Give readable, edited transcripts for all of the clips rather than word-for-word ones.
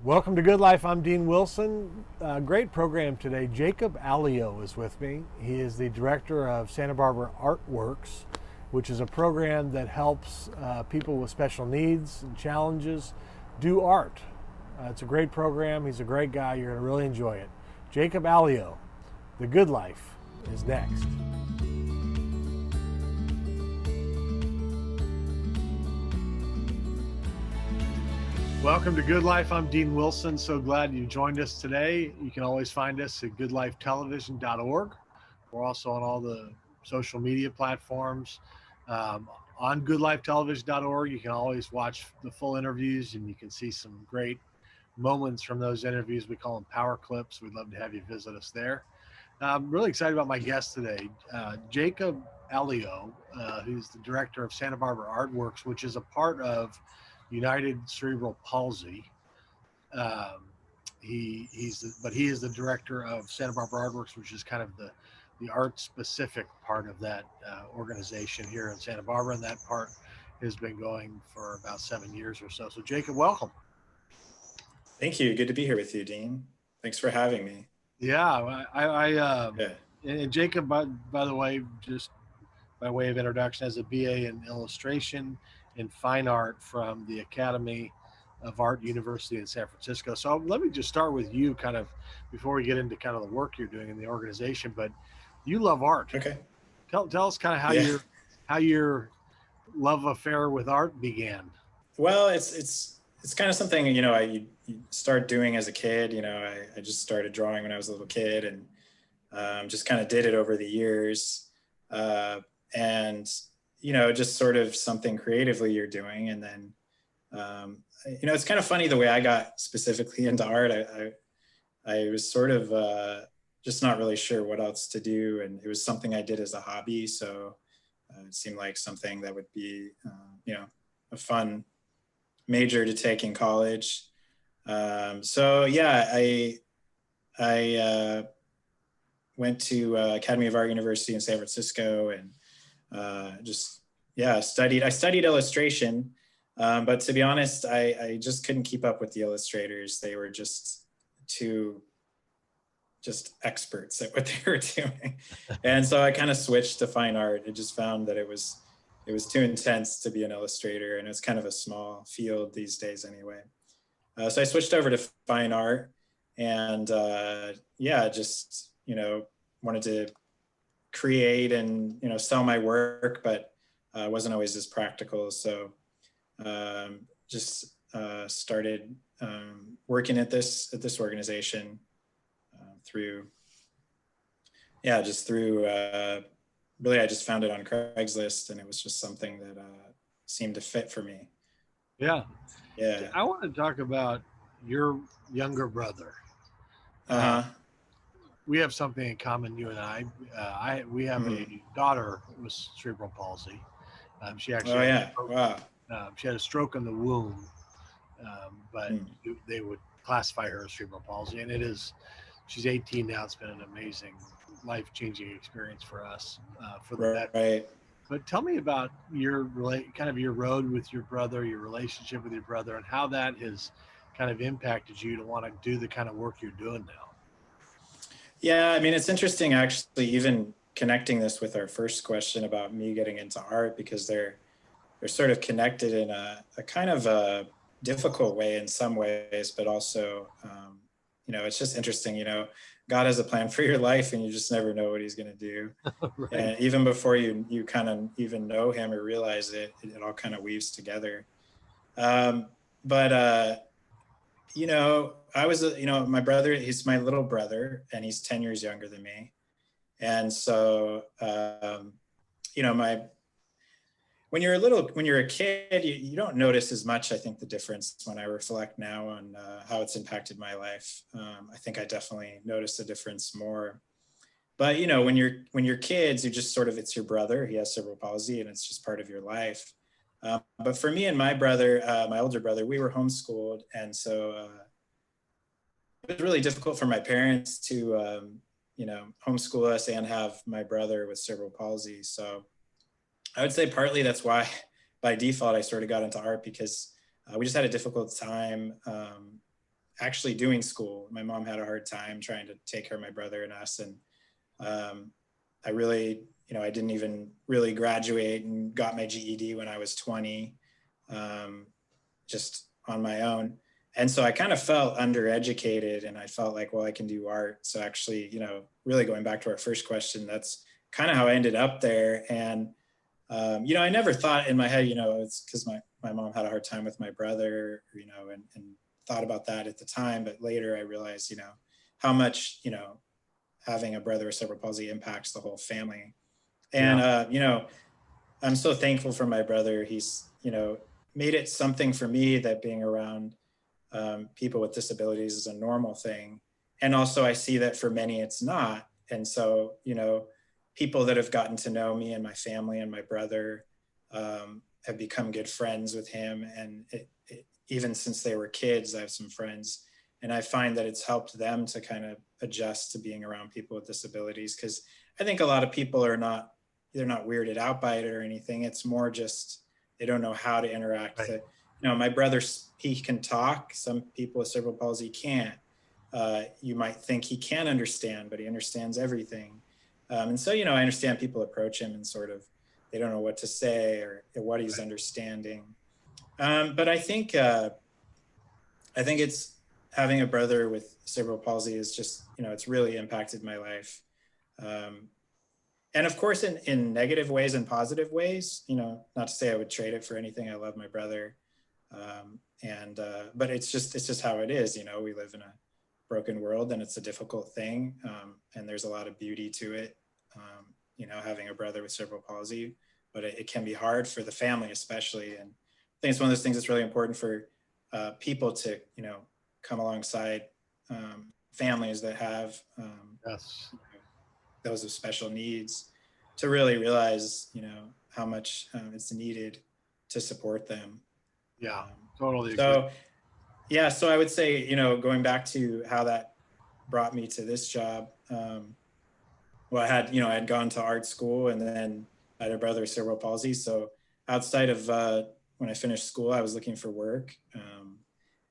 Welcome to Good Life. I'm Dean Wilson. Great program today. Jacob Allio is with me. He is the director of Santa Barbara Artworks, which is a program that helps people with special needs and challenges do art. It's a great program. He's a great guy. You're going to really enjoy it. Jacob Allio, The Good Life, is next. Welcome to Good Life. I'm Dean Wilson. So glad you joined us today. You can always find us at goodlifetelevision.org. We're also on all the social media platforms. On goodlifetelevision.org, you can always watch the full interviews and you can see some great moments from those interviews. We call them power clips. We'd love to have you visit us there. I'm really excited about my guest today, Jacob Allio, who's the director of Santa Barbara Artworks, which is a part of United Cerebral Palsy. He is the director of Santa Barbara Artworks, which is kind of the art specific part of that organization here in Santa Barbara, and that part has been going for about 7 years or so. So, Jacob, welcome. Thank you. Good to be here with you, Dean. Thanks for having me. Yeah, and Jacob, by the way, just by way of introduction, has a BA in illustration and fine art from the Academy of Art University in San Francisco. So let me just start with you, kind of, before we get into kind of the work you're doing in the organization. But you love art. Okay. Tell us kind of how your love affair with art began. Well, it's kind of something you start doing as a kid. I just started drawing when I was a little kid, and just kind of did it over the years, and just sort of something creatively you're doing, and then it's kind of funny the way I got specifically into art. I was sort of just not really sure what else to do, and it was something I did as a hobby, so it seemed like something that would be a fun major to take in college. So yeah, I went to Academy of Art University in San Francisco, and I studied illustration, but to be honest, I just couldn't keep up with the illustrators. They were just experts at what they were doing, and so I kind of switched to fine art. I just found that it was too intense to be an illustrator, and it's kind of a small field these days anyway. So I switched over to fine art, and just wanted to create and sell my work, but wasn't always as practical. So just started working at this organization through really, I just found it on Craigslist, and it was just something that seemed to fit for me. Yeah. Yeah. I want to talk about your younger brother. We have something in common, you and I. We have a daughter with cerebral palsy. She actually she had a stroke in the womb, but they would classify her as cerebral palsy, and she's 18 now. It's been an amazing, life-changing experience for us, for that. Right. But tell me about your road with your brother, your relationship with your brother, and how that has kind of impacted you to want to do the kind of work you're doing now. Yeah, I mean, it's interesting actually, even connecting this with our first question about me getting into art, because they're sort of connected in a kind of a difficult way in some ways, but also it's just interesting. God has a plan for your life, and you just never know what he's going to do. Right. And even before you kind of even know him or realize it all kind of weaves together. I was, my brother, he's my little brother, and he's 10 years younger than me. And so, when you're a kid, you don't notice as much, I think, the difference. When I reflect now on how it's impacted my life, I think I definitely noticed the difference more. But, when you're kids, you just sort of, it's your brother, he has cerebral palsy, and it's just part of your life. But for me and my brother, my older brother, we were homeschooled. And so it was really difficult for my parents to, homeschool us and have my brother with cerebral palsy. So I would say partly that's why by default I sort of got into art, because we just had a difficult time actually doing school. My mom had a hard time trying to take care of my brother and us. And I really, I didn't even really graduate and got my GED when I was 20, just on my own. And so I kind of felt undereducated, and I felt like, well, I can do art. So actually, really going back to our first question, that's kind of how I ended up there. And, I never thought in my head, it's because my mom had a hard time with my brother, and thought about that at the time. But later I realized, how much, having a brother with cerebral palsy impacts the whole family. And, I'm so thankful for my brother. He's, made it something for me that being around people with disabilities is a normal thing. And also I see that for many, it's not. And so, people that have gotten to know me and my family and my brother have become good friends with him. And even since they were kids, I have some friends, and I find that it's helped them to kind of adjust to being around people with disabilities. Because I think a lot of people they're not weirded out by it or anything. It's more just, they don't know how to interact. Right. My brother, he can talk. Some people with cerebral palsy can't. You might think he can understand, but he understands everything. And so, I understand people approach him and sort of, they don't know what to say or what he's understanding. But I think it's having a brother with cerebral palsy is just, it's really impacted my life. And of course, in negative ways and positive ways, not to say I would trade it for anything. I love my brother. But it's just how it is. We live in a broken world, and it's a difficult thing. And there's a lot of beauty to it, having a brother with cerebral palsy, but it can be hard for the family, especially. And I think it's one of those things that's really important for people to, come alongside families that have Yes. those with special needs, to really realize, how much it's needed to support them. Yeah, totally agree. So, yeah, so I would say, going back to how that brought me to this job, well, I had gone to art school, and then I had a brother with cerebral palsy. So outside of when I finished school, I was looking for work.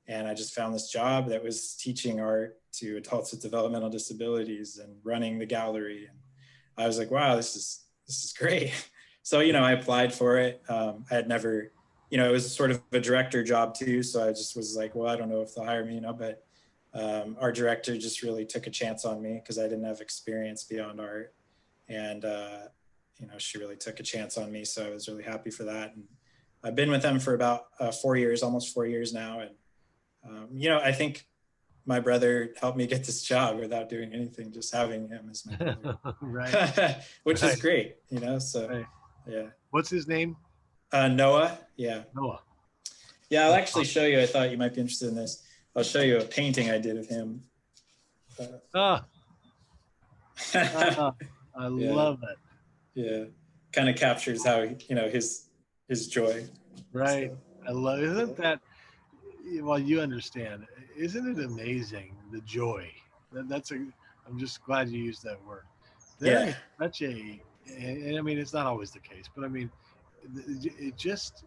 And I just found this job that was teaching art to adults with developmental disabilities and running the gallery. And I was like, wow, this is great. So, I applied for it. I had never, it was sort of a director job too. So I just was like, well, I don't know if they'll hire me, but our director just really took a chance on me because I didn't have experience beyond art. And, she really took a chance on me. So I was really happy for that. And I've been with them for about 4 years, almost 4 years now. And, I think my brother helped me get this job without doing anything, just having him as my brother. Right. Which is great, so right. Yeah. What's his name? Noah. Yeah. Noah. Yeah, I'll actually show you. I thought you might be interested in this. I'll show you a painting I did of him. I love it. Yeah. Kind of captures how, his joy. Right. So. I love it. Isn't that, well, you understand, isn't it amazing, the joy? I'm just glad you used that word. There is such and I mean, it's not always the case, but I mean, it just,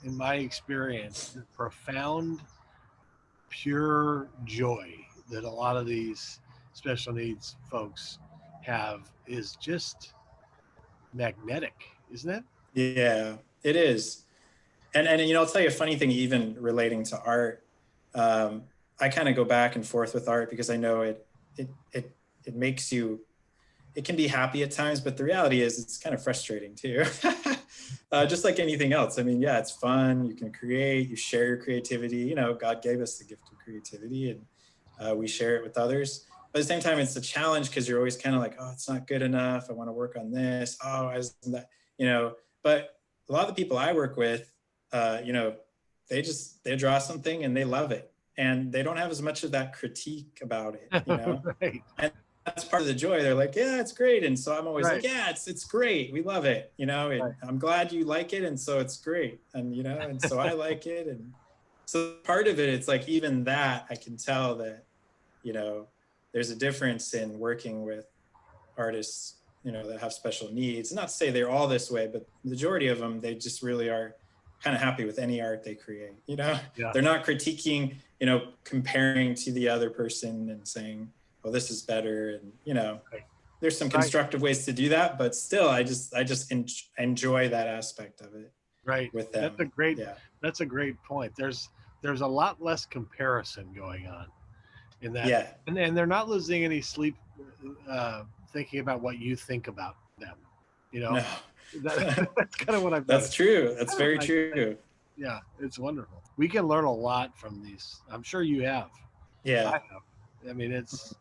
in my experience, the profound, pure joy that a lot of these special needs folks have is just magnetic, isn't it? Yeah, it is. And I'll tell you a funny thing, even relating to art. I kind of go back and forth with art because I know it makes you, it can be happy at times, but the reality is it's kind of frustrating too. Just like anything else. I mean, yeah, it's fun. You can create, you share your creativity. God gave us the gift of creativity, and we share it with others. But at the same time, it's a challenge because you're always kind of like, oh, it's not good enough. I want to work on this. Oh, isn't that, but a lot of the people I work with, they draw something and they love it, and they don't have as much of that critique about it, Right. And that's part of the joy. They're like, yeah, it's great. And so I'm always right. like, yeah, it's great. We love it, and Right. I'm glad you like it. And so it's great. And, and so I like it. And so part of it, it's like, even that I can tell that, there's a difference in working with artists, that have special needs. Not to say they're all this way, but the majority of them, they just really are kind of happy with any art they create. Yeah. They're not critiquing comparing to the other person and saying, oh, this is better. And, Right. there's some constructive ways to do that, but still, I just enjoy that aspect of it Right. with them. That's a great point. There's a lot less comparison going on in that. Yeah. And they're not losing any sleep thinking about what you think about them. No. That's kind of what I've That's noticed. true. That's very true. Yeah, it's wonderful. We can learn a lot from these. I'm sure you have. Yeah. I have. I mean, it's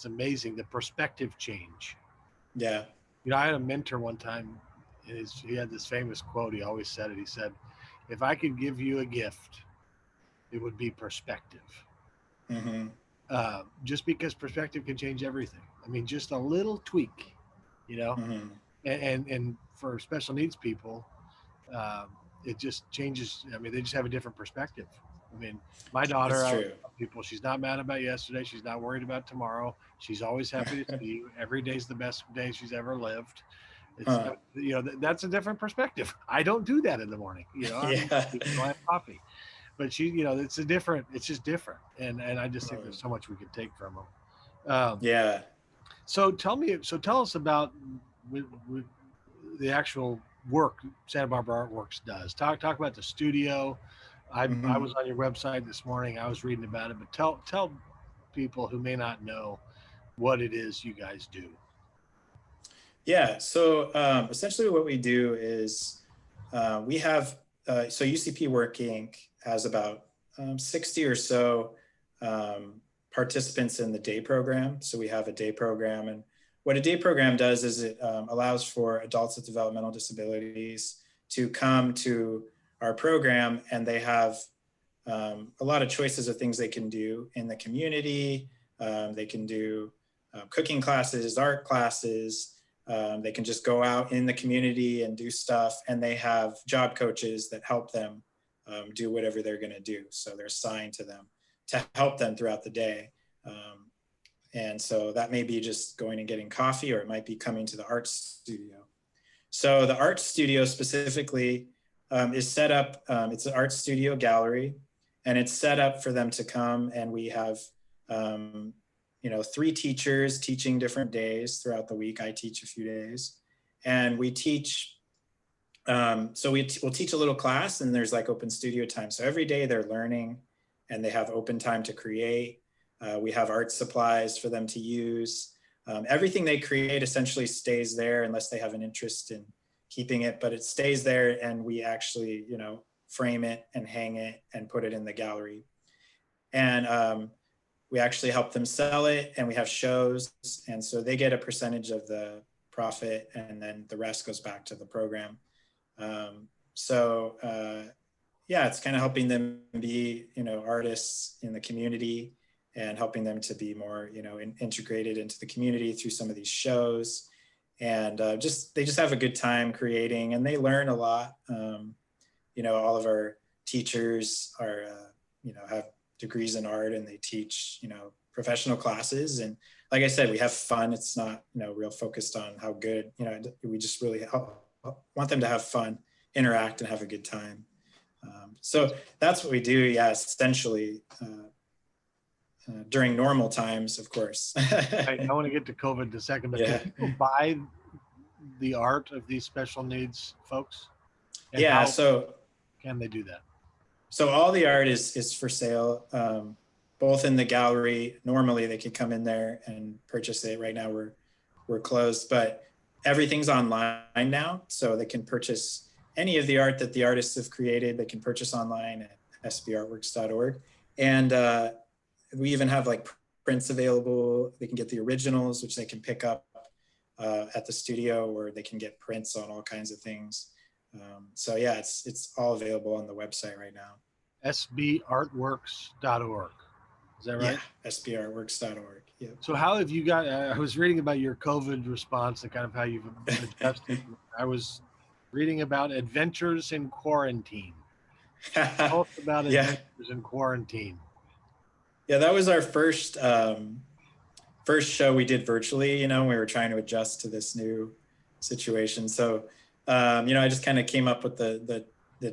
amazing the perspective change. Yeah. I had a mentor one time, and he had this famous quote. He always said it. He said, "If I could give you a gift, it would be perspective." Mm-hmm. Just because perspective can change everything. I mean, just a little tweak, Mm-hmm. and for special needs people, it just changes. I mean, they just have a different perspective. I mean, my daughter, That's true. she's not mad about yesterday. She's not worried about tomorrow. She's always happy to see you. Every day's the best day she's ever lived. It's that's a different perspective. I don't do that in the morning. I have coffee, but it's just different. And I just think there's so much we could take from them. Yeah. So tell us about the actual work Santa Barbara Artworks does. Talk about the studio. I was on your website this morning. I was reading about it, but tell people who may not know what it is you guys do. Yeah. So essentially, what we do is we have so UCP Work Inc. has about 60 or so participants in the day program. So we have a day program, and what a day program does is it allows for adults with developmental disabilities to come to our program, and they have a lot of choices of things they can do in the community. They can do cooking classes, art classes. They can just go out in the community and do stuff, and they have job coaches that help them do whatever they're going to do. So they're assigned to them to help them throughout the day. And so that may be just going and getting coffee, or it might be coming to the art studio. So the art studio specifically is set up, it's an art studio gallery, and it's set up for them to come, and we have 3 teachers teaching different days throughout the week. I teach a few days, and we teach, so we'll teach a little class, and there's like open studio time. So every day they're learning, and they have open time to create. We have art supplies for them to use. Everything they create essentially stays there unless they have an interest in keeping it, but it stays there, and we actually, frame it and hang it and put it in the gallery. And we actually help them sell it, and we have shows. And so they get a percentage of the profit, and then the rest goes back to the program. Yeah, it's kind of helping them be, artists in the community, and helping them to be more, integrated into the community through some of these shows. And they just have a good time creating, and they learn a lot. All of our teachers are, have degrees in art, and they teach, professional classes. And like I said, we have fun. It's not, real focused on how good, we just really want them to have fun, interact, and have a good time. So that's what we do. Yeah, essentially. During normal times, of course. I want to get to COVID in a second, but can people buy the art of these special needs folks? And how so can they do that? So all the art is for sale, both in the gallery. Normally they could come in there and purchase it. Right now we're closed, but everything's online now, so they can purchase any of the art that the artists have created. They can purchase online at sbartworks.org. And we even have like prints available. They can get the originals, which they can pick up at the studio, or they can get prints on all kinds of things. So yeah, it's all available on the website right now. sbartworks.org. Is that right? Yeah, sbartworks.org. Yeah. So how have you got, I was reading about your COVID response and kind of how you've adjusted. I was reading about adventures in quarantine. Tell us about adventures in quarantine. Yeah, that was our first show we did virtually. We were trying to adjust to this new situation. So, I just kind of came up with the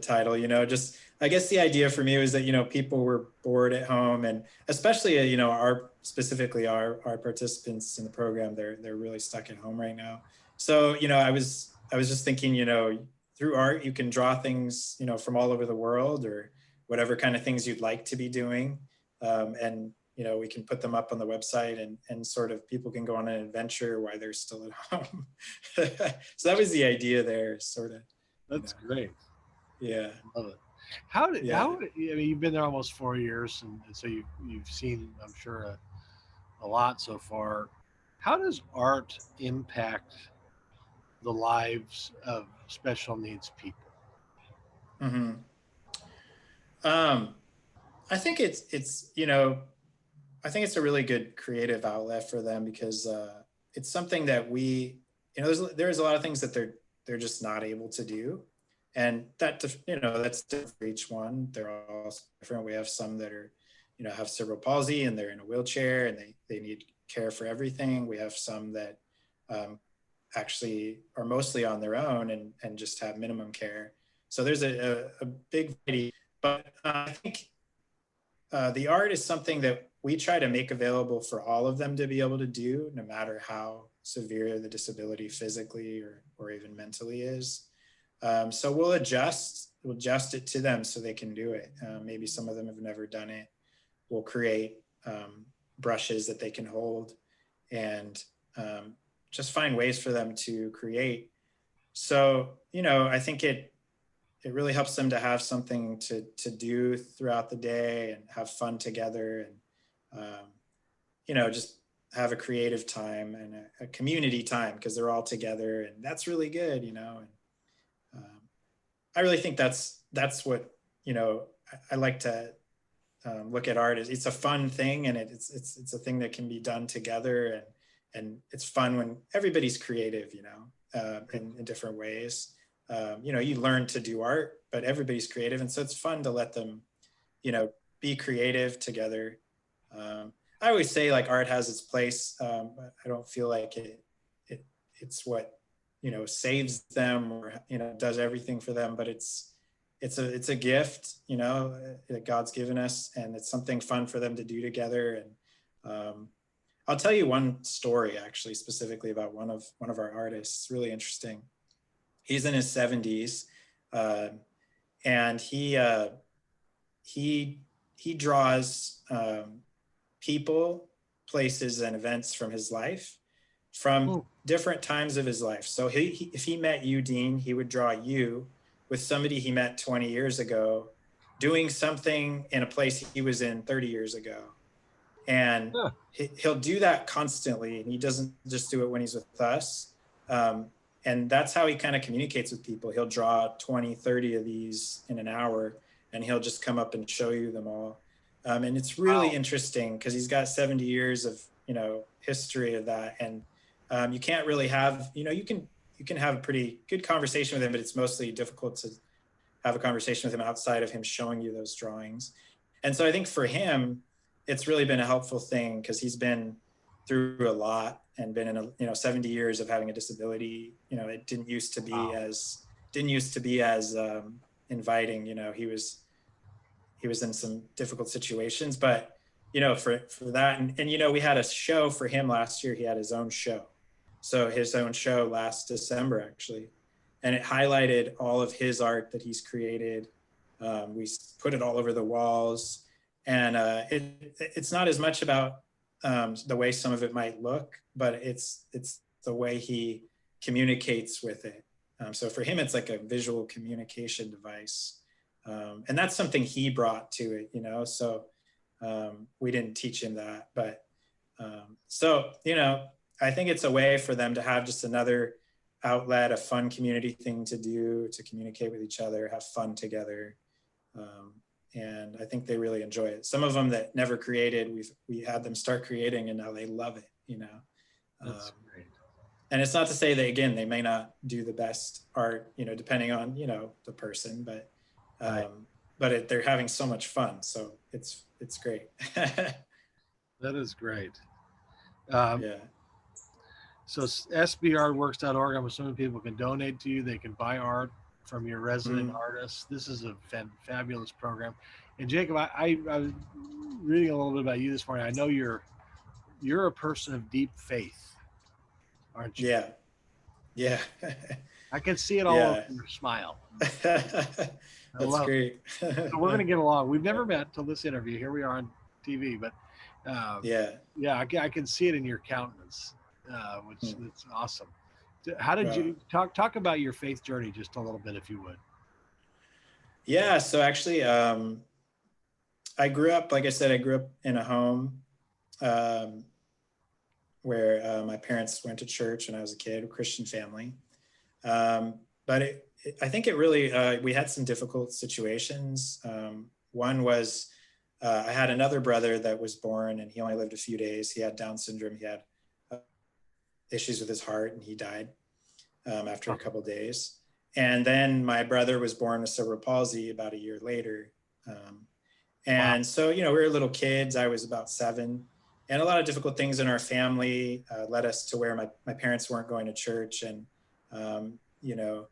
title. Just I guess the idea for me was that, people were bored at home, and especially, specifically our participants in the program, they're really stuck at home right now. So, I was just thinking, through art, you can draw things, from all over the world, or whatever kind of things you'd like to be doing. And, we can put them up on the website, and sort of people can go on an adventure while they're still at home. So that was the idea there, sort of. That's great. Yeah. Love it. How Yeah. I mean, you've been there almost 4 years, and so you've seen, I'm sure, a lot so far. How does art impact the lives of special needs people? Hmm. Um, I think I think it's a really good creative outlet for them, because it's something that there's a lot of things that they're just not able to do, and that's different for each one. They're all different. We have some that are, have cerebral palsy and they're in a wheelchair and they need care for everything. We have some that um, actually are mostly on their own and just have minimum care. So there's a big variety, but I think the art is something that we try to make available for all of them to be able to do, no matter how severe the disability physically or even mentally is. So we'll adjust it to them so they can do it. Maybe some of them have never done it. We'll create brushes that they can hold, and just find ways for them to create. So, I think it really helps them to have something to do throughout the day and have fun together, and just have a creative time and a community time, because they're all together, and that's really good. And I really think that's what I like to look at art. It's a fun thing, and it's a thing that can be done together, and it's fun when everybody's creative, in different ways. You learn to do art, but everybody's creative, and so it's fun to let them, be creative together. I always say, like, art has its place, but I don't feel like it's what saves them, or does everything for them. But it's a gift, that God's given us, and it's something fun for them to do together. And I'll tell you one story, actually, specifically about one of our artists. It's really interesting. He's in his 70s, and he draws people, places, and events from his life, from different times of his life. So if he met you, Dean, he would draw you with somebody he met 20 years ago doing something in a place he was in 30 years ago. And he'll do that constantly, and he doesn't just do it when he's with us. And that's how he kind of communicates with people. He'll draw 20, 30 of these in an hour, and he'll just come up and show you them all. And it's really interesting, because he's got 70 years of, history of that. And you can't really have, you can have a pretty good conversation with him, but it's mostly difficult to have a conversation with him outside of him showing you those drawings. And so I think for him, it's really been a helpful thing, because he's been through a lot and been in 70 years of having a disability. It didn't used to be as inviting. He was in some difficult situations, but for that, and we had a show for him last year. He had his own show. So his own show last December, actually, and it highlighted all of his art that he's created. We put it all over the walls, and it's not as much about the way some of it might look, but it's the way he communicates with it. So for him, it's like a visual communication device, and that's something he brought to it. So we didn't teach him that, but so I think it's a way for them to have just another outlet, a fun community thing to do, to communicate with each other, have fun together. And I think they really enjoy it. Some of them that never created, we had them start creating, and now they love it, That's great. And it's not to say that, again, they may not do the best art, depending on, the person, but they're having so much fun. So it's great. That is great. Yeah. So sbartworks.org, I'm assuming people can donate to you. They can buy art. from your resident Mm. artists. This is a fabulous program. And Jacob, I was reading a little bit about you this morning. I know you're a person of deep faith, aren't you? Yeah. Yeah. I can see it all over Yeah. your smile. I That's love it. great. So we're going to get along. We've never met until this interview. Here we are on TV, but Yeah. yeah, I can see it in your countenance, which Hmm. is awesome. How did Wow. you talk about your faith journey just a little bit, if you would? Yeah. So actually, I grew up, like I said, I grew up in a home um, where my parents went to church when I was a kid, a Christian family. But I think it really, we had some difficult situations. One was I had another brother that was born and he only lived a few days. He had Down syndrome. He had uh, issues with his heart and he died after a Oh, couple of days. And then my brother was born with cerebral palsy about a year later. Um, wow. and so, we were little kids. I was about 7. And a lot of difficult things in our family led us to where my parents weren't going to church and, um, you know,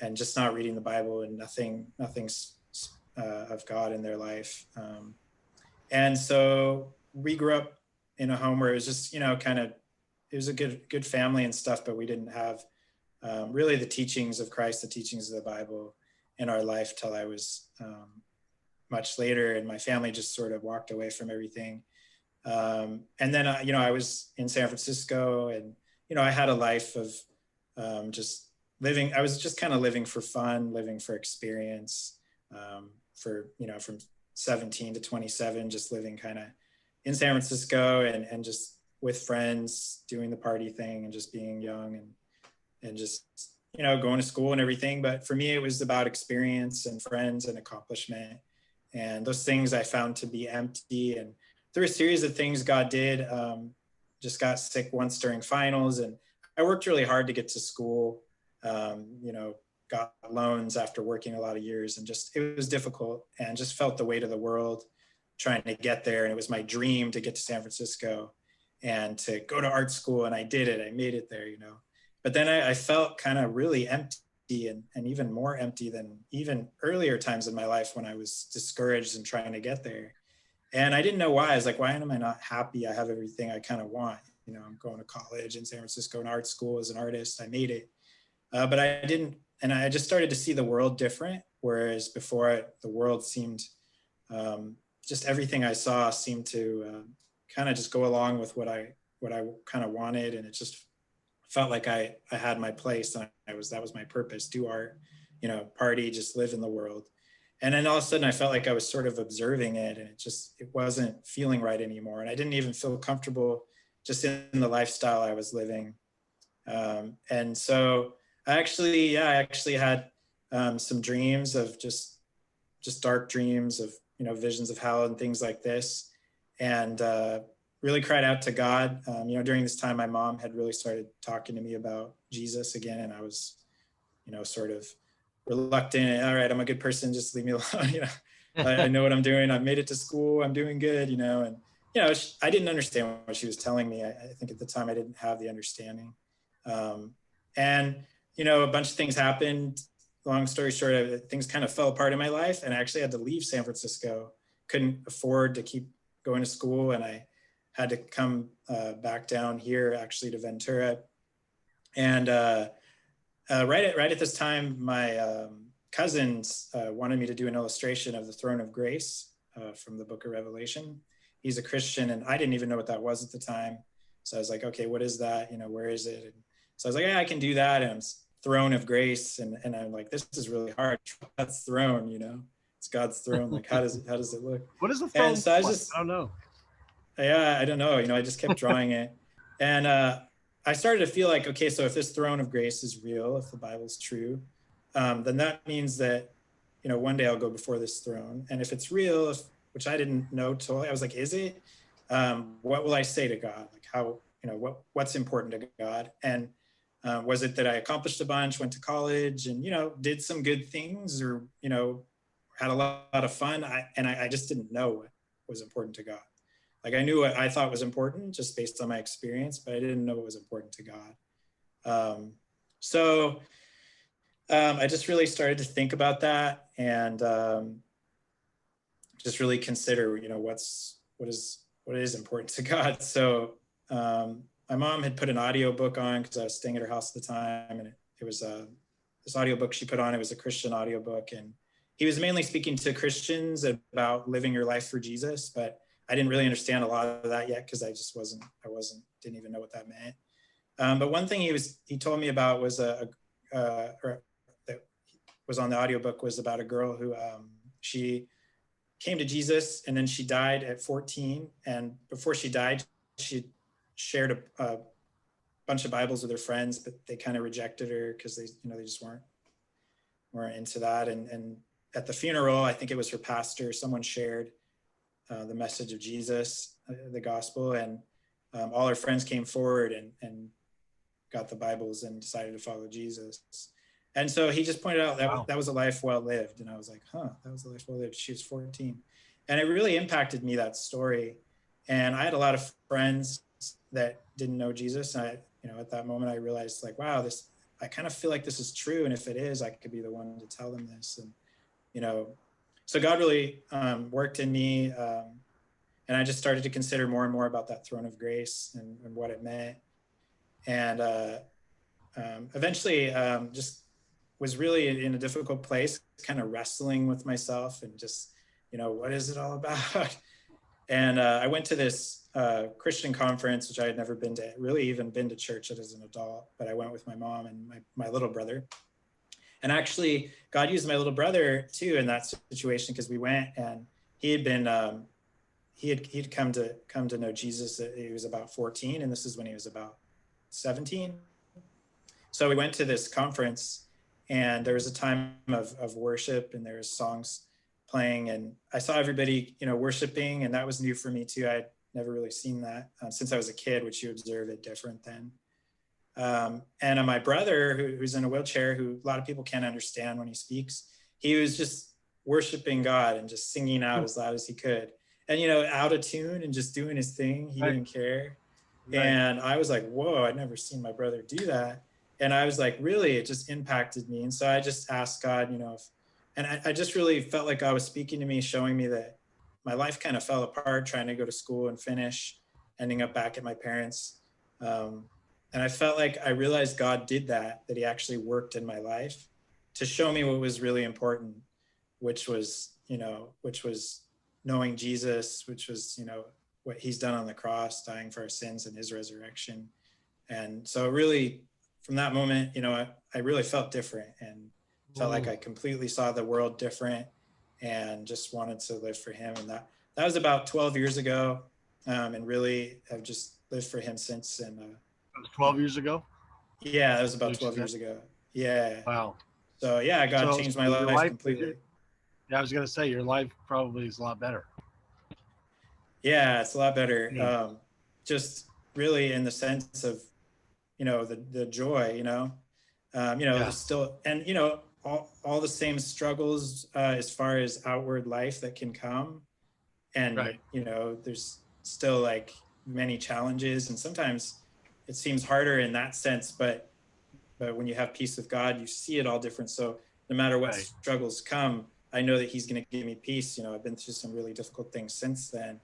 and just not reading the Bible and nothing's of God in their life. And so we grew up in a home where it was just, kind of, it was a good family and stuff, but we didn't have really the teachings of Christ, the teachings of the Bible in our life till I was much later. And my family just sort of walked away from everything. And then, I was in San Francisco and, I had a life of just living. I was just kind of living for fun, living for experience for, from 17 to 27, just living kind of in San Francisco and just with friends doing the party thing and just being young and just, going to school and everything. But for me, it was about experience and friends and accomplishment. And those things I found to be empty. And through a series of things God did, just got sick once during finals. And I worked really hard to get to school, got loans after working a lot of years. And just, it was difficult and just felt the weight of the world trying to get there. And it was my dream to get to San Francisco and to go to art school. And I did it. I made it there, But then I felt kind of really empty and even more empty than even earlier times in my life when I was discouraged and trying to get there. And I didn't know why. I was like, why am I not happy? I have everything I kind of want. I'm going to college in San Francisco and art school as an artist. I made it. But I didn't. And I just started to see the world different. Whereas before, the world seemed, just everything I saw seemed to kind of just go along with what I kind of wanted. And it just felt like I had my place and that was my purpose, do art, party, just live in the world. And then all of a sudden I felt like I was sort of observing it and it wasn't feeling right anymore. And I didn't even feel comfortable just in the lifestyle I was living. And so I actually had some dreams of just dark dreams of, visions of hell and things like this. And really cried out to God. During this time, my mom had really started talking to me about Jesus again. And I was, sort of reluctant. All right, I'm a good person. Just leave me alone. I know what I'm doing. I've made it to school. I'm doing good, and, I didn't understand what she was telling me. I think at the time I didn't have the understanding. And, a bunch of things happened. Long story short, things kind of fell apart in my life. And I actually had to leave San Francisco. Couldn't afford to keep going to school. And I had to come back down here actually to Ventura. And right at this time, my cousins wanted me to do an illustration of the Throne of Grace from the Book of Revelation. He's a Christian, and I didn't even know what that was at the time. So I was like, okay, what is that? Where is it? And so I was like, yeah, I can do that. And it's Throne of Grace, and I'm like, this is really hard. That's throne, it's God's throne. Like, how does it look? What is the throne? And so I was Like? just, I don't know. yeah, I don't know. I just kept drawing it. And I started to feel like, okay, so if this throne of grace is real, if the Bible's true, then that means that, one day I'll go before this throne. And if it's real, which I didn't know till I was like, is it? What will I say to God? Like how, what's important to God? And was it that I accomplished a bunch, went to college and, did some good things or, had a lot of fun. I just didn't know what was important to God. Like I knew what I thought was important just based on my experience, but I didn't know what was important to God. So I just really started to think about that, and just really consider, what is important to God. So my mom had put an audiobook on because I was staying at her house at the time, and it was this audiobook she put on. It was a Christian audiobook, and he was mainly speaking to Christians about living your life for Jesus, but I didn't really understand a lot of that yet because didn't even know what that meant. But one thing he told me about was or that was on the audiobook, was about a girl who she came to Jesus, and then she died at 14. And before she died, she shared a bunch of Bibles with her friends, but they kind of rejected her because they just weren't into that. And at the funeral, I think it was her pastor, someone shared the message of Jesus, the gospel, and all her friends came forward and got the Bibles and decided to follow Jesus. And so he just pointed out that Wow. that was a life well lived. And I was like, that was a life well lived. She was 14. And it really impacted me, that story. And I had a lot of friends that didn't know Jesus. And at that moment, I realized, like, wow, I kind of feel like this is true. And if it is, I could be the one to tell them this. And, so God really worked in me. And I just started to consider more and more about that throne of grace and what it meant. And eventually just was really in a difficult place, kind of wrestling with myself and just, what is it all about? And I went to this Christian conference, which I had never really even been to church as an adult, but I went with my mom and my little brother. And actually, God used my little brother too in that situation, because we went and he had been, he'd come to know Jesus. He was about 14, and this is when he was about 17. So we went to this conference, and there was a time of worship, and there was songs playing, and I saw everybody, worshiping, and that was new for me too. I had never really seen that since I was a kid, which you observe it different then. And my brother, who's in a wheelchair, who a lot of people can't understand when he speaks, he was just worshiping God and just singing out as loud as he could, and out of tune and just doing his thing. He didn't care. Right. And I was like, whoa, I'd never seen my brother do that. And I was like, really, it just impacted me. And so I just asked God, and I just really felt like God was speaking to me, showing me that my life kind of fell apart trying to go to school and finish, ending up back at my parents'. And I felt like I realized God did that he actually worked in my life to show me what was really important, which was knowing Jesus, which was, what he's done on the cross, dying for our sins and his resurrection. And so really, from that moment, I really felt different and felt like I completely saw the world different and just wanted to live for him. And that was about 12 years ago. And really have just lived for him since. And that was 12 years ago? Yeah, that was about 12 years ago. Yeah. Wow. So yeah, God changed my life completely. Yeah, I was going to say, your life probably is a lot better. Yeah, it's a lot better. Just really in the sense of, the joy, there's still, and, all the same struggles as far as outward life that can come. And, right. There's still like many challenges, and sometimes it seems harder in that sense, but when you have peace with God, you see it all different. So no matter what struggles come, I know that he's going to give me peace. I've been through some really difficult things since then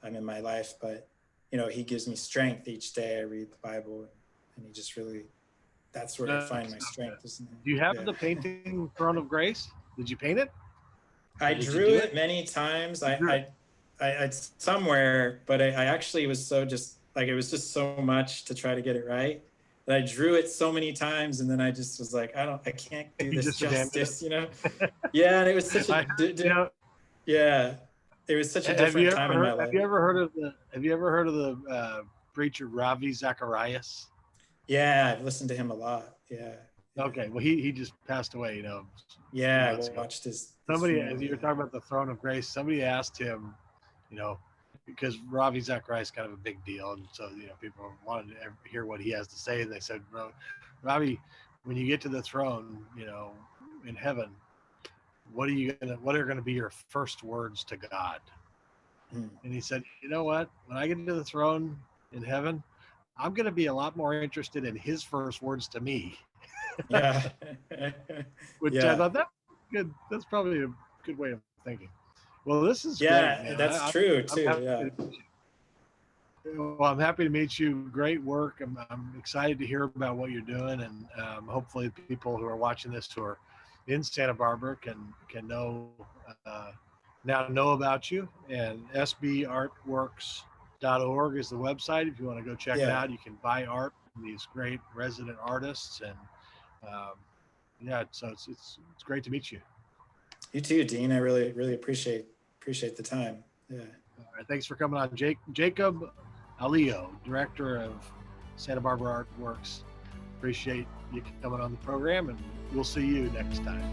in my life, but he gives me strength each day. I read the Bible, and he just really, that's where I find my strength. Isn't it? Do you have the painting Throne of Grace? Did you paint it? I drew it many times. I somewhere, but I actually was so just like, it was just so much to try to get it right that I drew it so many times, and then I just was like, I can't do this justice, Yeah, and it was such a yeah, it was such a different time in my life. Have you ever heard of the preacher Ravi Zacharias? Yeah, I've listened to him a lot. Yeah. Okay, well he just passed away, Yeah, I watched his somebody, as you were talking about the Throne of Grace, somebody asked him, because Ravi Zacharias is kind of a big deal, and so people wanted to hear what he has to say, and they said, Ravi, when you get to the throne, in heaven, what are going to be your first words to God? And he said, you know what? When I get to the throne in heaven, I'm going to be a lot more interested in his first words to me Yeah. Which I Yeah. thought that good. That's probably a good way of thinking. Well, this is great, Yeah, man. that's true I'm too. happy Yeah. to meet you. Well, I'm happy to meet you. Great work. I'm excited to hear about what you're doing, and hopefully, people who are watching this who are in Santa Barbara can know uh, now know about you. And sbartworks.org is the website. If you want to go check it Yeah. out, you can buy art from these great resident artists, and um, yeah, so it's great to meet you. You too, Dean. I really appreciate the time. Yeah. All right, thanks for coming on, Jacob Allio, director of Santa Barbara Artworks. Appreciate you coming on the program, and we'll see you next time.